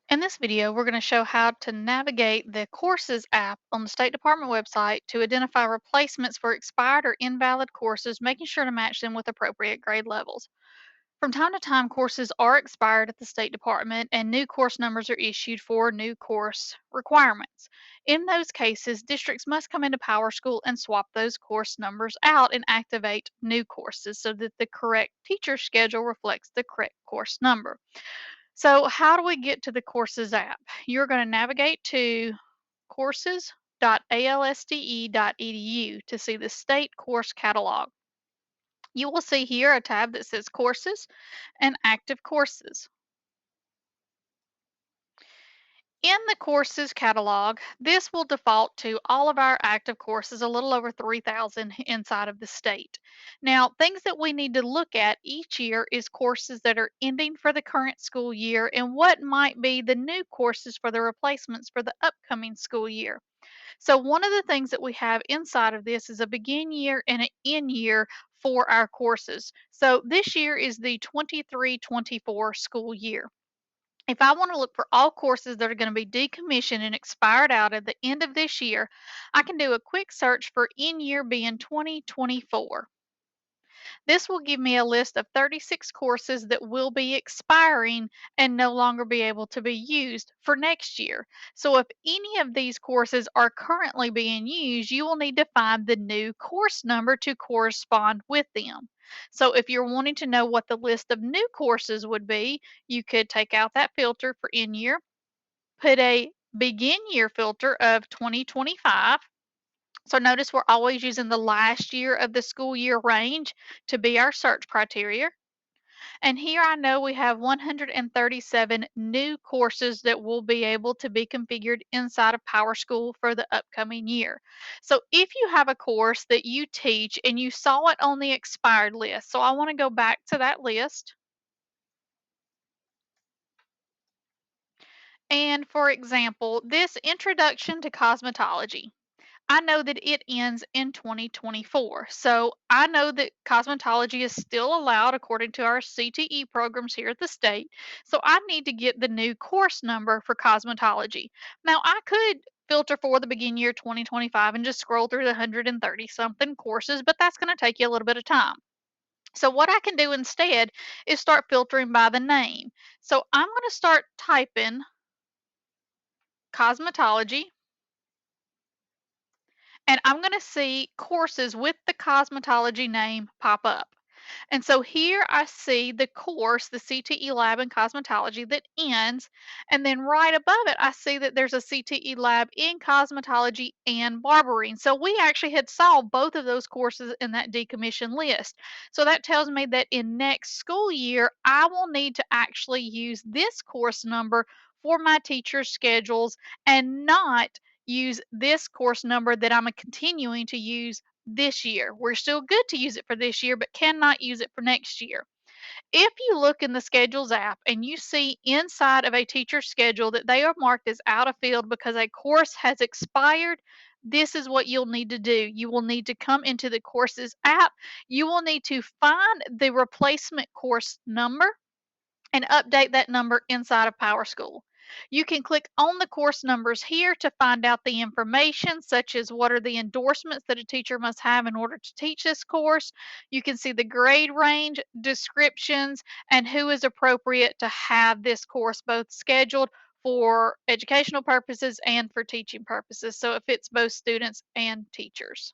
In this video, we're going to show how to navigate the Courses app on the State Department website to identify replacements for expired or invalid courses, making sure to match them with appropriate grade levels. From time to time, courses are expired at the State Department and new course numbers are issued for new course requirements. In those cases, districts must come into PowerSchool and swap those course numbers out and activate new courses so that the correct teacher schedule reflects the correct course number. So, how do we get to the Courses app? You're going to navigate to Courses.alsde.edu to see the state course catalog. You will see here a tab that says Courses and Active Courses. In the courses catalog, this will default to all of our active courses, a little over 3,000 inside of the state. Now, things that we need to look at each year is courses that are ending for the current school year and what might be the new courses for the replacements for the upcoming school year. So, one of the things that we have inside of this is a begin year and an end year for our courses. So, this year is the 23-24 school year. If I want to look for all courses that are going to be decommissioned and expired out at the end of this year, I can do a quick search for in year being 2024. This will give me a list of 36 courses that will be expiring and no longer be able to be used for next year. So if any of these courses are currently being used, you will need to find the new course number to correspond with them. So if you're wanting to know what the list of new courses would be, you could take out that filter for in year, put a begin year filter of 2025. So notice we're always using the last year of the school year range to be our search criteria. And here I know we have 137 new courses that will be able to be configured inside of PowerSchool for the upcoming year. So if you have a course that you teach and you saw it on the expired list, so I want to go back to that list. And for example, this introduction to cosmetology. I know that it ends in 2024. So I know that cosmetology is still allowed according to our CTE programs here at the state. So I need to get the new course number for cosmetology. Now I could filter for the begin year 2025 and just scroll through the 130 something courses, but that's going to take you a little bit of time. So what I can do instead is start filtering by the name. So I'm going to start typing cosmetology, and I'm going to see courses with the cosmetology name pop up. And so here I see the course, the CTE lab in cosmetology that ends. And then right above it, I see that there's a CTE lab in cosmetology and barbering. So we actually had saw both of those courses in that decommission list. So that tells me that in next school year, I will need to actually use this course number for my teacher's schedules and not use this course number that I'm continuing to use this year. We're still good to use it for this year, but cannot use it for next year. If you look in the Schedules app and you see inside of a teacher's schedule that they are marked as out of field because a course has expired, this is what you'll need to do. You will need to come into the Courses app. You will need to find the replacement course number and update that number inside of PowerSchool. You can click on the course numbers here to find out the information, such as what are the endorsements that a teacher must have in order to teach this course. You can see the grade range, descriptions, and who is appropriate to have this course both scheduled for educational purposes and for teaching purposes. So it fits both students and teachers.